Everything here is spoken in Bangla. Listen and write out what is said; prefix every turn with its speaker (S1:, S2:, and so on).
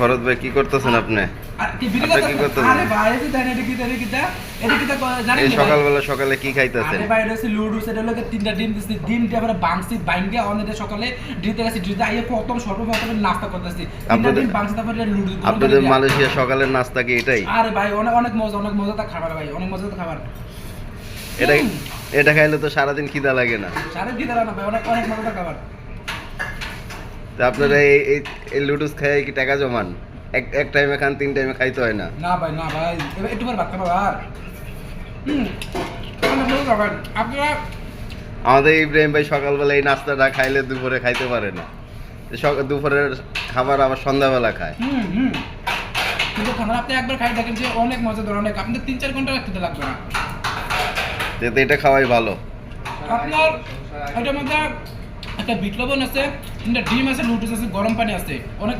S1: ফরদ ভাই কি করতেছেন আপনি? কি করতেছেন?
S2: আরে ভাই এই দেন এটা জানেন
S1: এই সকালবেলা সকালে কি খাইতেছেন?
S2: আরে ভাই এটা হচ্ছে লুডু সেটা হলো তিনটা ডিম দিছি ডিমটা আমরা বাংসি বাইঙ্গা অনেক সকালে দিতে গেছি দিতে আইয়ে প্রথম সর্বপ্রথম নাস্তা করতেছি তিনটা ডিম বাংসি তারপরে লুডু
S1: আপনাদের মালয়েশিয়া সকালের নাস্তা কি এটাই?
S2: আরে ভাই অনেক মজা খাবার ভাই অনেক মজাদার খাবার
S1: এটা খাইলে তো সারাদিন খিদা লাগে না।
S2: সারা খিদা না ভাই অনেক মজাদার খাবার।
S1: তা আপনারা এই লুডুস খাই কি টাকা জমান? এক টাইমে খান, 3 টাইমে খাইতে হয় না?
S2: না ভাই এবার একটু পরে ভাত খাবো আর অনেক মজা খাবার আপনারা।
S1: আমাদের ইব্রাহিম ভাই সকালবেলা এই নাস্তাটা খাইলে দুপুরে খাইতে পারে না, দুপুরের খাবার আবার সন্ধ্যাবেলা খায়।
S2: কিন্তু খাবার আপনি একবার খাই দেখেন যে অনেক মজাদার, অনেক আপনাদের 3-4 ঘন্টা খেতে লাগবে না,
S1: যেতে এটা খাওয়াই ভালো।
S2: আপনার এটার মধ্যে একটা বিট লবণ আছে, 3টা ডিম আছে, লুডুস আছে, গরম পানি আছে, অনেক